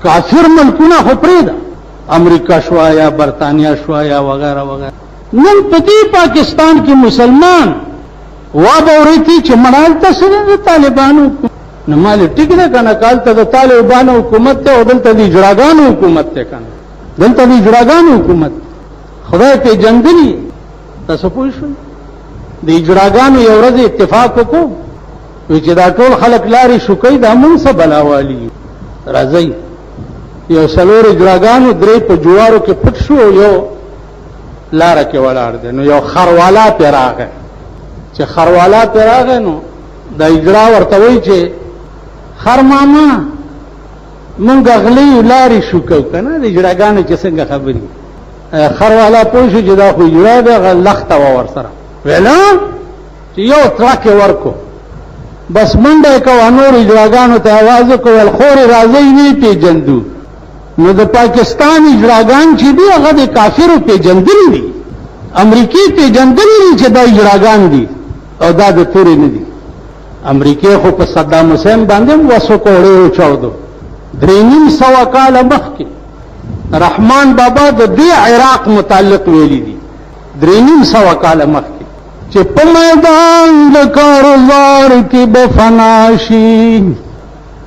کافر ملکونه خو پرېږده، امریکا شوه یا برطانیه شوه یا وغیره وغیره. نن په دې پاکستان کې مسلمان وابورېتی چې مړالته سره د طالبانو نو مالې ټیک ده که نه، کالته د طالبانو حکومت دی او دلته د اجراګانو حکومت دی که نه، دلته د اجراګانو حکومت خدای پېژندلي. تاسو پوه شئ د اجراګانو یو ورځ اتفاق وکړو وی چې دا ټول خلک لارې شوکوي دا مونږ څه بلاوالي راځئ. یو څلور اجراګانو درې په جوارو کې پټ شو، یو لاره کې ولاړ دی. نو یو خروالا پې راغی، چې خروالا پې راغی نو دا اجرا ورته وایي چې خر ماما مونږ غلی لارې شوکو که نه، د اجراګانو چې څنګه خبرې. خروالا پوه شو چې دا خو اجرا دی، هغه لخته وه ورسره. ویلا چې یو ترک یې ورکو، بس منډه یې کوه، نور اجراګانو ته آواز وکړو ویل خورې راځئ ویې پېژندو. نو د پاکستان اجراګان چې دي هغه د کافرو پېژندلي دي، امریکې پېژندلي دي چې دا اجراګان دي او دا د تورې نه دي. امریکې خو په صدام حسین باندې هم وسو کوړې وچاودو. 300 کاله مخکې رحمان بابا د دې عراق متعلق ویلي دي، 300 کاله مخکې چې په میدان د کاروزار کې بفناشي،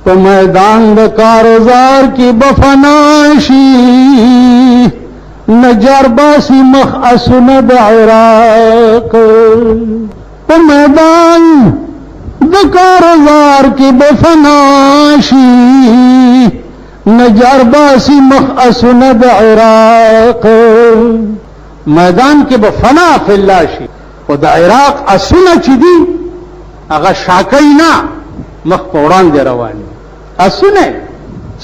په میدان د کاروزار کې بفناشي، نجار باسی مخ اسونه د عراق، په میدان د کاروزار کې بفناشي، نجار باسی مخ اسونه د عراق. میدان کې بفنا فی الله شي، خو د عراق اسونه چې دي هغه شاکی نه، مخ په وړاندې روان دي. اسونه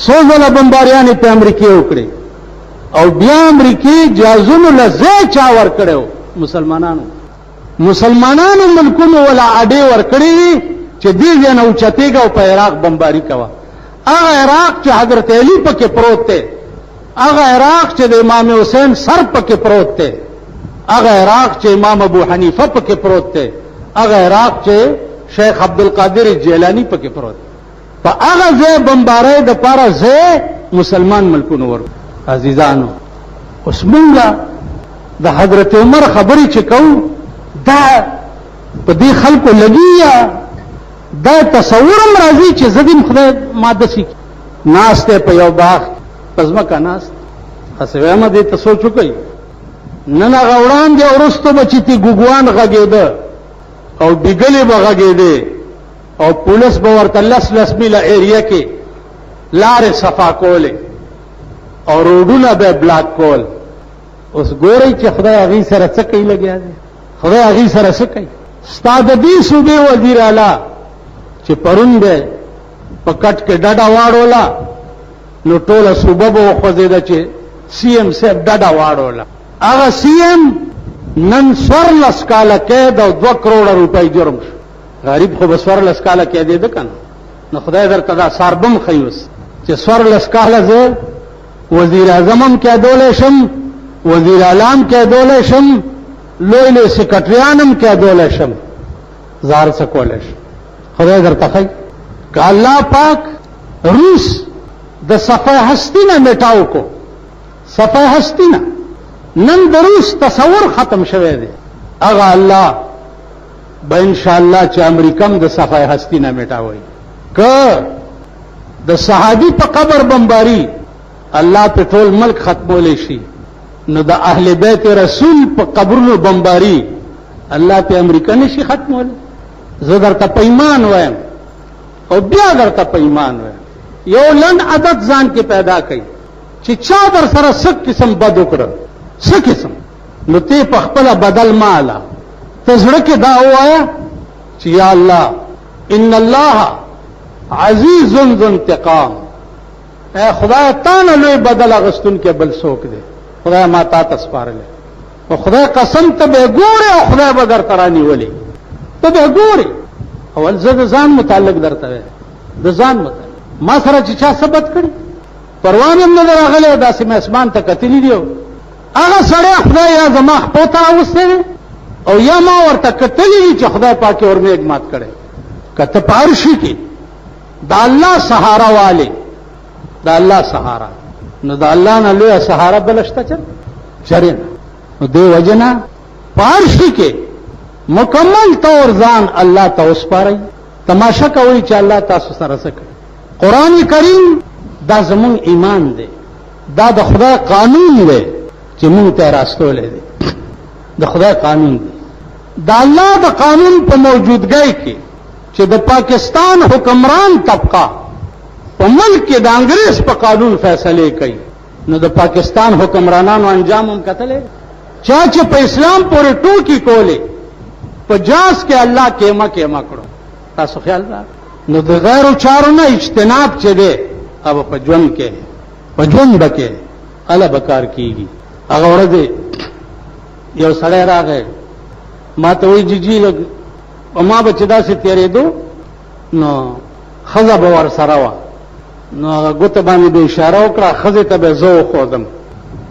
څو ځله بمباریانې په امریکې وکړې او بیا امریکې جهازونو له ځای چا ورکړی مسلمانانو ملکونو ولا اډې ورکړې چې دې ځای نه اوچتېږه او په عراق بمباري کوه. هغه عراق چې حضرت علي پکې پروت دی، هغه عراق چې د امام حسین سر پکې پروت دی، هغه عراق چې امام ابو حنیفه پکې پروت دی، هغه عراق چې شیخ عبدالقادر جیلانی پکې پروت دی. په هغه ځای بمبارۍ د پاره ځای مسلمان ملکونو ورکړو. عزیزانو اوس مونږ د حضرت عمر خبرې چې کوو دا په دې خلکو لګي، دا تصور هم راځي چې زه دې خدای ما داسې ناست دی په یو باغ په ځمکه ناست. هسې وایم دې ته سوچ وکړئ، نن هغه وړاندې وروستو به چې ګوګوان غږېده او ډیګلې به غږېدې او پولیس به ورته 10 میله ایریا کې لارې صفا کولې او روډونه به بلاک کول. اوس ګورئ چې خدای هغې سره څه کوي لګیا دی، خدای هغې سره څه کوي. ستا د دې صوبې وزیر اعلی چې پرون دی په کټ کې ډډه واړوله نو ټوله صوبه به وخوځېده چې سی ایم صاحب ډډه واړوله. هغه سی ایم نن 14 کاله قید او 2 کروڑه روپۍ جرم شو. غریب خو به 14 کاله قیدېده که نه، نو خدای درته دا ساربم ښیي اوس چې 14 کاله زه وزیر اعظم هم کېدولی شم، وزیر اعلی هم کېدولی شم، لوی لوی سیکرټریان هم کېدولی شم، زه هر څه کولی شم. خدای درته ښیي که الله پاک روس د صفحه هستی نه میټاو کو، صفحه هستی نه نن د روس تصور ختم شوی دی، هغه الله به انشاءالله چې امریکا هم د صفحه هستی نه میټاوي. که د صحابي په قبر بمباري الله په ټول ملک ختمولی شي، نو د اهل بیت رسول په قبرونو بمباري الله په امریکا نشي ختمولی. زه درته په ایمان وایم او بیا درته په ایمان وایم، یو لنډ عادت ځان کې پیدا کړئ چې چا در سره څه قسم بد وکړه، څه قسم، نو ته په خپله بدل ماله ته زړه کې دا ووایه چې یا الله ان الله عزیز ذو انتقام، اے خدای تا نه لوی بدل اغستون کې بل څوک دی، خدای ما تا ته سپارلی، او خدای قسم ته به ګورې او خدای به درته رانیولې، ته به ګورې. اول زه د ځان متعلق درته وایم، د ځان متعلق ما سره چې چا څه بد کړي پروان هم نه در راغلی، داسې مې اسمان ته کتلي دي، هغه سړی خدای یا زما خپو ته راوستی دی او یا ما ورته کتلي دي چې خدای پاک یې ورمېږ مات کړی. که ته په هر شي کې د الله سهاره والې دا الله سهارا. نو دا الله نه لوی سهارا بلشته چرین. نو دی وجنا پارشي کې مکمل طور ځان الله ته وسپارئ. تماشا کوي چې الله تاسو سره څه کوي. قران کریم دا زمون ایمان دی، دا د خدای قانون دی چې موږ ته راستولې دی. د خدای قانون دی. دا الله د قانون په موجودګۍ کې چې د پاکستان حکمران طبقه په ملک کې د انګریز په قانون فیصله کوي، نو د پاکستان حکمرانانو انجام هم کتلې. چا چې په اسلام پورې ټوکی کولې په جاس کې الله کېما کړو. تاسو خیال را نو د غیر چارو نه اجتناب چي دي او په ژوند کې په ژوند کې اله بکار کیږي. هغه ورځ یو سړی راغی ما ته وی جی لګ ما به چې داسې تیرې دو نو خزه به ور سره وا نو هغه ګوته باندې به اشاره وکړه، خزه ته به زو خودم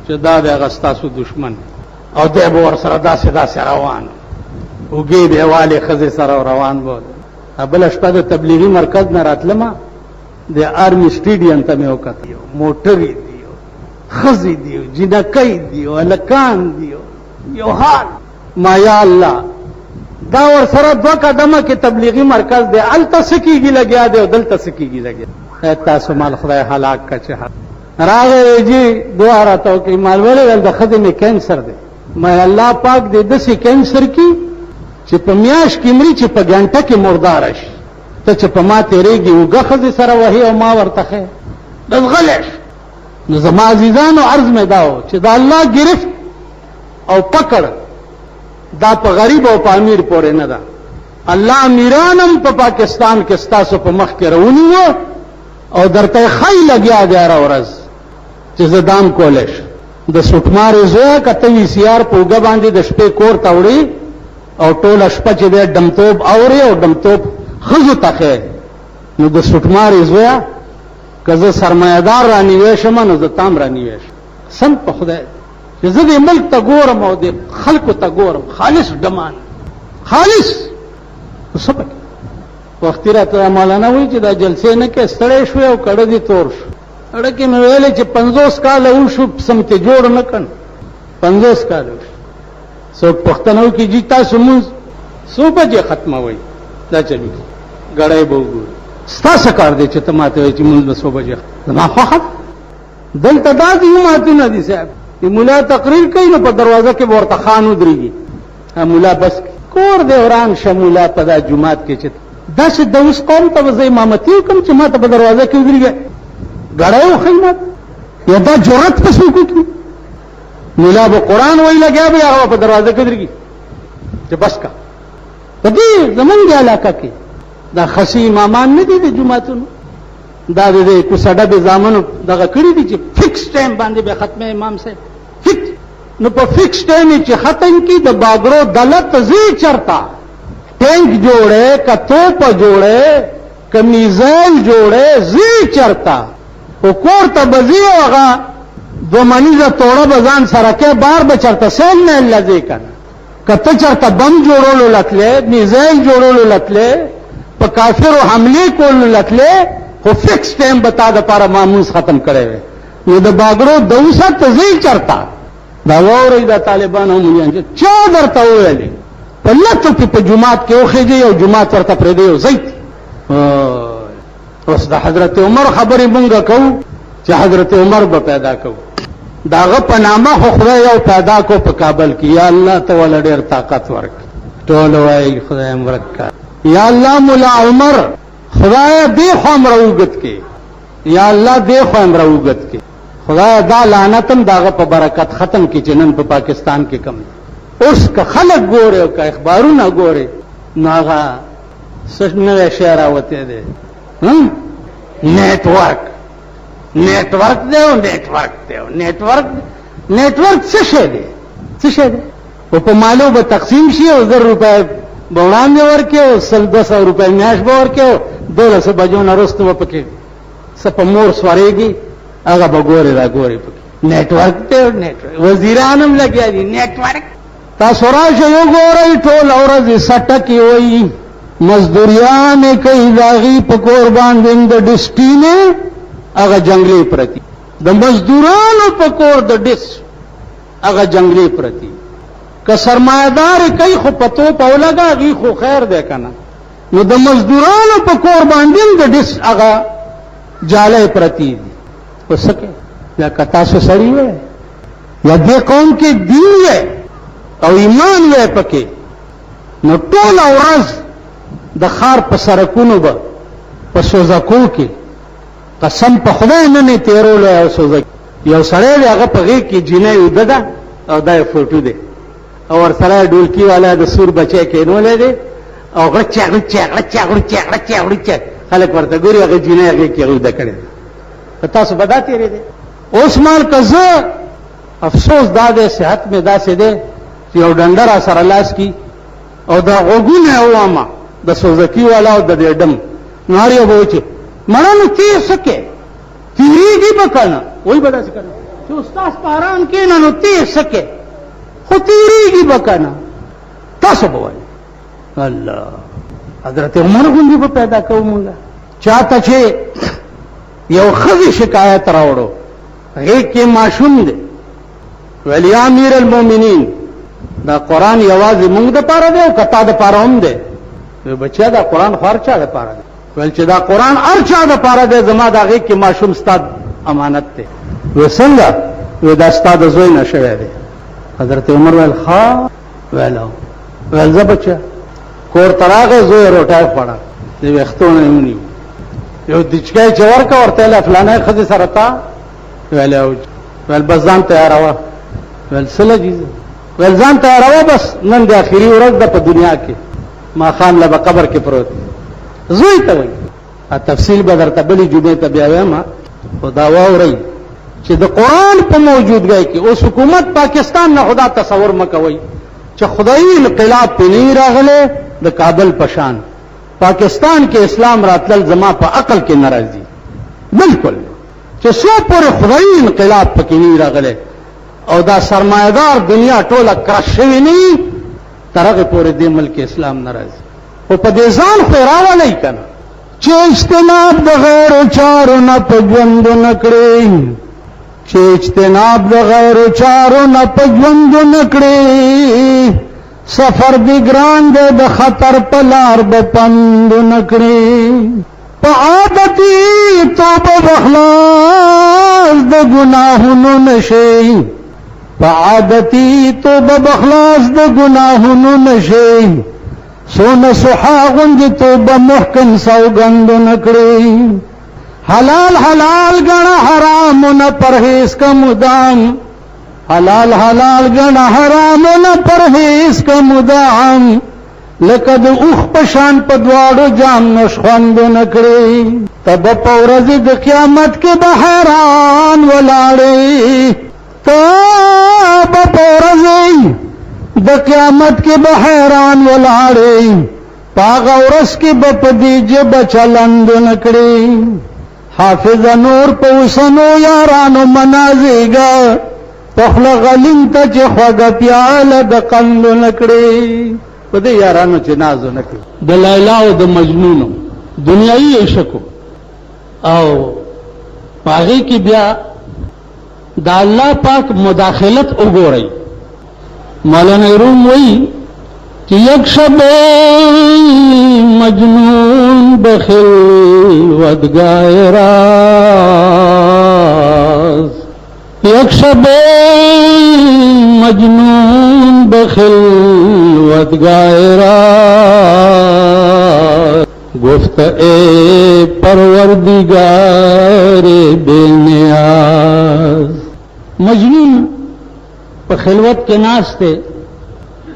چې دا د غستاسو دشمن او دې به ور سره داسې روان وګي به والي خزه سره روان بول. بل شپه د تبلیغي مرکز نه راتلم د آرمی سټیډیم ته مې وکړ، موټرې دیو، خزي دیو، جنکۍ دیو، الکان دیو، یو حال ما یا الله دا ور سره دوه قدمه کې تبلیغي مرکز دی، الته سکیږي لګیا دی او دلته سکیږي لګیا. تاسو مال خدای هلاک کچه راغی جی دعا راته کوي مال ولې د خدای کې کینسر دی. ما الله پاک دې د سې کینسر کې چې په میاش کې مري چې په ګنټه کې مردار شي ته چې په ما تیریږي وګه خزي سره وهي او ما ورته د غلش. نو زما عزیزانو عرض مې داو چې دا الله گرفت او پکړ دا په غریب او په امیر پورې نه ده. الله امیرانم په پاکستان کې ستاسو په مخ کې روونی وو او درته خی لګیا دی هر ورځ چې زدام کولش د سټمار زویا کته وی سی آر په وګ باندې د شپې کور تاوړي او ټول شپه چې د دمتوب اوري او دمتوب خزو تخه. نو د سټمار زویا کزه سرمایدار رانی وېشم نو د تام رانی وېش سم په خدای چې زه د ملک ته ګورم او د خلکو ته ګورم خالص ډمان خالص سبق. وختي راته مولانا وایي چې دا جلسې نه کې ستړی شو او کړه دي تور شو. اړه کې مې ویلې چې 50 کال وشو سمته جوړ نه کړ 50 کال وشو. څوک پښتنو کې جیتا سمون سو بجې ختمه وای دا چلی غړای بوګو ستاسو کار دی چې ته ماته وای چې مونږ 100 بجې ما خو دلته دا دی ماته نه دي صاحب مولا تقریر کوي نو په دروازه کې ورته خان ودرېږي مولا بس کور دی وران شمولا په دا جمعات کې چې دا چې د اوس قوم ته وځي امامتي کوم چې ماته په دروازه کې ودرېږي غړای خیمت یا دا جرأت په څوک کوي. مولا به قرآن وی لګیا به هغه په دروازه کې درګي چې بس کا په دې زمونږ علاقه کې دا خصي امامان نه دي د جمعتونو دا د کوسړه به زامنو دغه کړی دي چې فکس ټایم باندې به ختمه امام صاحب فکس نو په فکس ټایم چې ختم کی د باګرو دلت زی چرتا ټینک جوړه کتو په جوړه کمیزل جوړه زی چرتا او کور ته بزی هغه دو منیزه توړه بزان سره کې بار به چرته سیل نه لږی کنه کته چرته بم جوړولو لټلې میزایل جوړولو لټلې په کافرو حمله کولو لټلې خو فکس ټایم بتا د پاره ماموس ختم کړي وي. نو د باګرو دوسه تزیل چرتا دا ووري د طالبانو مليان چې چا درته ویلي په لته په جمعات کې اوخېږي او جمعات ورته پرې دی او زیت. اوس د حضرت عمر خبرې مونږه کوو چې حضرت عمر به پیدا کوو داغه په نامه خو خدای یو پیدا کو په کابل کې. یا الله ته ول ډېر طاقت ورک ټول وای خدای مرکا. یا الله مولا عمر خدای دې خو امر وګت کې یا الله دې خو امر وګت کې خدای دا لعنتم داغه په برکت ختم کې چې نن په پاکستان کې کم اوس که خلک ګوره او که اخبارونه ګوره ناغه سشنه شعر اوته دي نیټورک دی او نیټورک څه شي دی او په مالو به تقسیم شي او 1000 روپے به وړاندې ورکې او 200 روپے میاش به ورکې او 12 بجو نه وروسته به پکې سپه مور سوارېږي هغه به ګوري را ګوري نیټورک دی وزیرانم لګیا دي نیټورک. تاسو راشه یو ګورئ ټول ورځ سټکې وایي مزدوریان کوي داغي په قربان دین د ډسټینه هغه جنگلی پرتی د مزدورانو په کور د ډیس هغه جنگلی پرتی که سرمایدار کوي خو پتو په لګاږي خو خیر دی کنه نو د مزدورانو په کور باندې د ډیس هغه جاله پرتی دي وسکه یا کتا سو سړی وې یا دې قوم کې دین وې او ایمان وې پکې نو ټول ورځ د خار په سرکونو به په سوزکو کې قسم په خدای نه تیرول او سوزک یو سړی هغه په غي کې جنې وددا او دا فوټو دی او ور سره ډولکی والا د سور بچي کېنولې دي او غچ خلک ورته ګوري هغه جنې هغه کې ود کړي تاسو بدا تیرې دي اوس مال کزه افسوس دا ده صحت میں دا سه ده چې یو ډنډر سره لاس کی او دا وګونه اوامه د سوزکی والا او د ډم ناریو بوچي مړنه تی سکے تیریږي بکنه وای بدا څه کنه چې استاد پاران کې نه نو تی سکے خو تیریږي بکنه تاسو بوای الله حضرت عمر غوندي په پیدا کومه چاته چې یو خزي شکایت راوړو هغه کې معصوم دي ولی امیر المؤمنین دا قران یوازې موږ د پاره دی او کتا د پاره هم دی بچیا دا قران خرچا د پاره دی ول چې دا قران ارچا د پاره دی زما دا هغه کې معصوم استاد امانت دی وسنګ و دا استاد زوی نشوي دی حضرت عمر ول ها ول زبچا کور تراغه زوی روټای پړه دی وختونه یونی یو دچکای چور کا ورته له فلانه خزي سره تا ول بزان تیاروا ول سلجی ول ځان تیاروا بس نن د اخیری ورځ د په دنیا کې ما خان له قبر کې پروت زوی ته وای ا تفصیل به درته بلی جمعې ته بیا وایم خدا واوري چې د قران په موجودګۍ کې اوس حکومت پاکستان نه خدا تصور مکوي چې خدایي انقلاب پنی راغله د کابل پشان پاکستان کې اسلام راتل زما په عقل کې ناراضي بالکل چې څو پر خدایي انقلاب پکې نه راغله او دا سرمایدار دنیا ټوله کرشوي نه ترغه پورې د ملک اسلام ناراضي او په دې ځان خیراوالای کنه چې اجتناب د غیر چارو نه پجوند نکړي چې اجتناب د غیر چارو نه پجوند نکړي سفر دی ګران دی د خطر په لار به پند نکړي په عادتي توبه بخلاص د ګناهونو نشي په عادتي توبه بخلاص د ګناهونو نشي سونه سحاغند توبه محکم سوګند نکړي حلال حلال غنا حرام نه پرهیز کا مدام حلال حلال غنا حرام نه پرهیز کا مدام لقد اوخ پشان په دواړو جام نشخوند نکړي تب پورز د قیامت کې بهران ولاړې تب پورز د قیامت کې بهران ولاړې پاغ اورس کې بپدیجه بچلند نکړي حافظ نور پوسنو یارانو منازیگا پخل غلیم تا چه خوگا پیالا دا قندو نکڑی پا دی یارانو چه نازو نکڑی دا لیلاو دا مجنونو دنیای عشقو او پاگی کی بیا دا اللہ پاک مداخلت اگو رئی مولانا روم وئی کہ یک شب مجنون بخلوت گائے راز یک شب مجنون بخلوت گائے راز گفت اے پروردگار بے نیاز مجنون بخلوت کے ناستے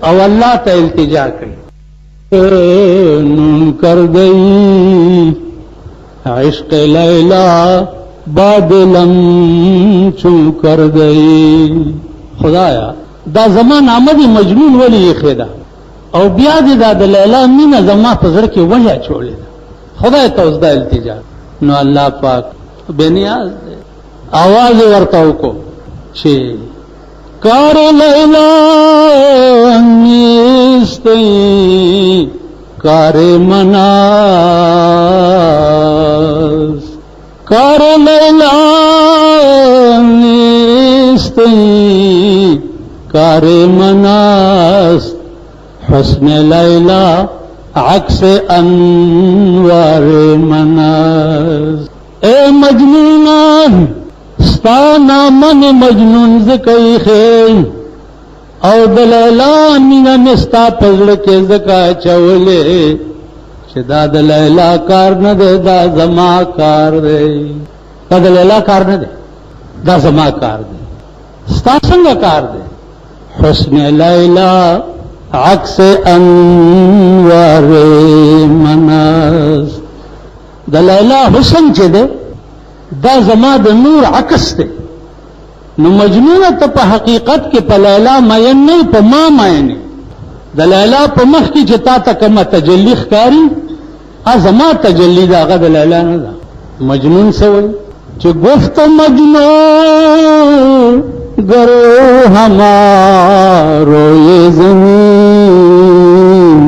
او اللہ تا التجا کری نون کر گئی عشق لیلا بادلم چون کر گئی خدایا دا زمان آمدی مجنون ولی خیدا او بیا دی دا دا لیلا مین زمان پزر کی وجہ چھوڑی دا خدای تا اس دا التجا نو اللہ پاک بے نیاز دے آواز ورطاو کو چھے کار لیلا نیستی کار مناز کار لیلا نیستی کار مناست حسن لیلا عکس انوار مناست اے مجنونان ستانا من مجنون زکی خیم او دلیلا مینا مستا پزڑ کے زکا چولے چه دا دلیلا کار نده دا زما کار ده دا دلیلا کار نده دا زما کار ده ستا سنگا کار ده حسن لیلا عکس انوار مناس دا لیلا حسن چه ده دا زما د نور عکس ده نو مجنون ته په حقیقت کې په لیلا مین نه په ما مین د لیلا په مخ کې چې تا ته کومه تجلی ښکاری ازما تجلی دا غد لیلا نه ده مجنون سوی چې گفت مجنون گرو ہمارو یہ زمین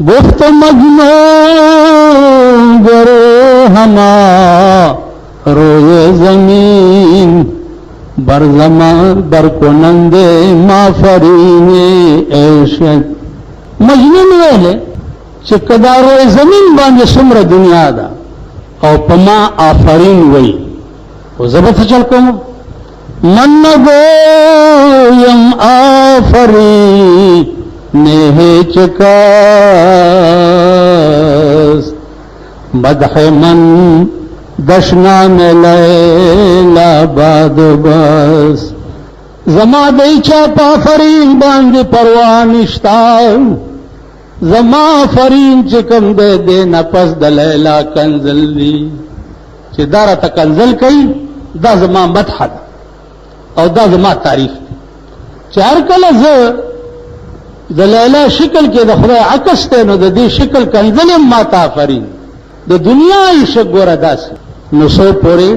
گفت مجنون گرو ہمارو یہ زمین بر زمان بر کنند ما فرین عشق مجنون ویلے چې کدارو زمین باندې څومره دنیا ده او پما آفرین وی او زبط چل کوم من نگویم آفرین نه چکاست مدح من دشنام لیلا باد بس زما دیچا پا فرین باندې پروا نشتا زما فرین چکم دے دینا پس د لیلا کنزل دی چې دارا تا کنزل کئی دا زما مدح دا او دا زما تعریف دی چې هر کله زه د لیلا شکل کې د خدای عکس ته نو د دې شکل کنزل ما تا فرین د دنیا عشق ګوره داسې نو سو پورې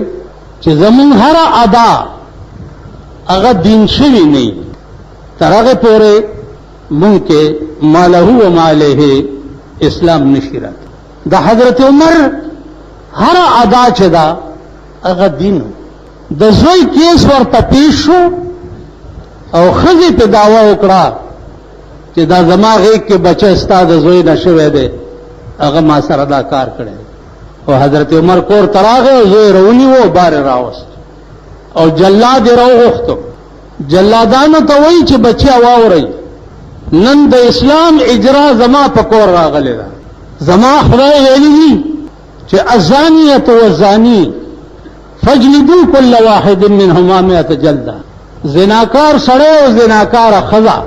چې زمون هر ادا هغه دین شوی نه تر هغه پورې مونږ کې ماله و ماله اسلام نشیرات د حضرت عمر هر ادا چې دا هغه دین د زوی کیس ورته پیښ شو او خزي په داوا وکړه چې دا زما غیږ کې بچی ستا د زوی نشوي دی هغه ما سره دا کار کړی او حضرت عمر کور تراغه زوی رونی وو بار راوست او جلاد راوغختو جلادانو ته وای چې بچی واوري نن د اسلام اجرا زما په کور راغلی دا زما خدای ویلی چې الزانیه والزانی فجلدوا كل واحد منهما 100 جلده زناکار سړی او زناکار خزا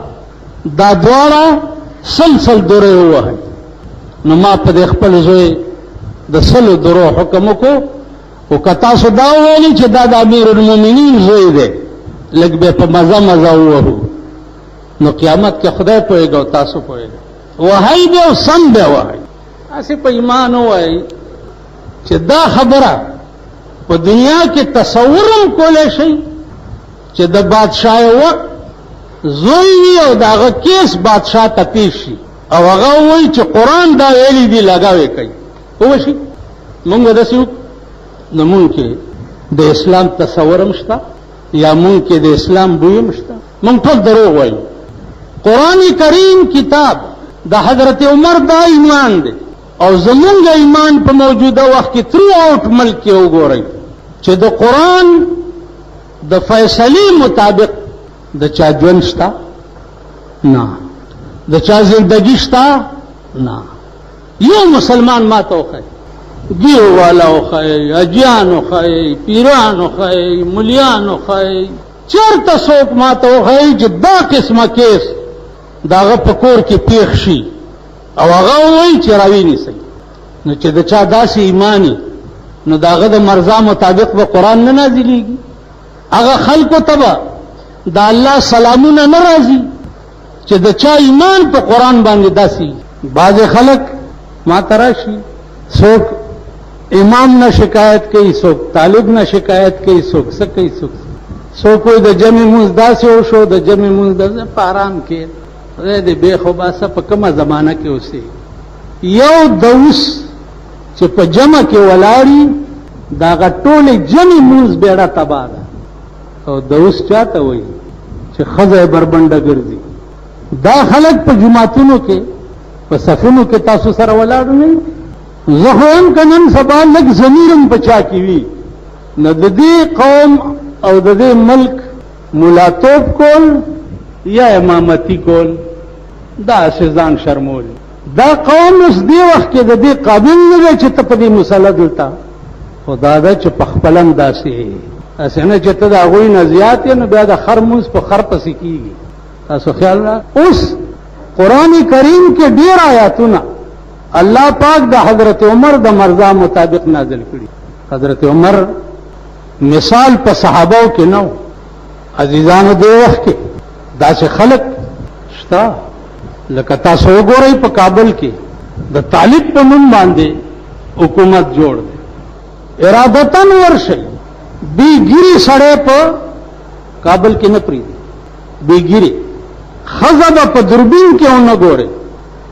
دا دواړه سلسل دوره وه نو ما په خپل زوی د سلو درو حکم کو او کتا سو دا ویلی چې دا د امیر المؤمنین زوی دی لګ به په مزه مزه وو نو قیامت کې خدای پوهیږي او تاسو پوهیږئ وهی به او سم به وای اسی په ایمان وای چې دا خبره په دنیا کې تصورم کولای شي چې د بادشاہ وخت زوی او داغه کیس بادشاہ ته پیش شي او هغه وای چې قران دا ویلي دی لگاوي کوي وشي مونږ داسې نو مونږ کې د اسلام تصورم شته یا مونږ کې د اسلام بویم شته مونږ ټول دروغ وایو قرآن کریم کتاب د حضرت عمر دا ایمان دی او زمونږ ایمان په موجوده وخت کې تھرو آؤٹ ملک کې وګورئ چې د قرآن د فیصلې مطابق د چا ژوند شته نه د چا زندگی شته نه یو مسلمان ما ته وښایي ګیرو والا وښایي اجیان وښایي پیران وښایي ملیان وښایي چېرته څوک ما ته وښایي چې دا قسمه کیس د هغه په کور کې پیښ شي او هغه وایي چې راوینیسئ نو چې د چا داسې ایمانی نو د هغه د مرضا مطابق به قرآن نه نازلېږي هغه خلکو ته به د الله سلامونه نه راځي چې د چا ایمان په قرآن باندې داسې بعض خلک ما تراشي څوک امام نه شکایت کوي څوک طالب نه شکایت کوي څوک څه کوي څوک د جمع مونځ داسې وشو د جمع مونځ داسې په آرام کې خدای دې بې خوباسه په کومه زمانه کې اوسي یو دوس چې په جمع کې ولاړي دا غټولې جمعي مونز بیړه تبا ده او د اوس چاته وایي چې ښځه بربنډه ګرځي. دا خلک په جماعتونو کې په صفونو کې تاسو سره ولاړ نه زه خو یم که نن سبا لږ ضمیرم په چا کې وي نو د دې قوم او د دې ملک ملاتوب کول یا امامتی کول دا ځان شرمول. دا قوم اوس دې وخت کې د دې قابل نه دی چې ته په دې مسله دلته خدا دا چې په خپل انداسې اسې نه چې ته د هغوی نه زیات یې نو بیا د خر مونځ په خر پسې کېږي. تاسو خیال را اوس قرآن کریم کې ډېر آیاتونه الله پاک د حضرت عمر د مرضا مطابق نازل کړي. حضرت عمر مثال په صحابو کې نو عزیزانو دې وخت کې داسې خلک شته لکه تاسو وګورئ په کابل کې د طالب په نوم باندې حکومت جوړ دی ارادتن ورشي بیګری سړی په کابل کې نه پریږدي بیګری خزبه په دوربین کې ونه ګوري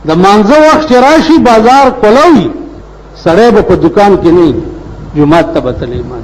د مانځه وخت راشي بازار کولوي سړی به په دکان کې نه جمعه ته بتلې مان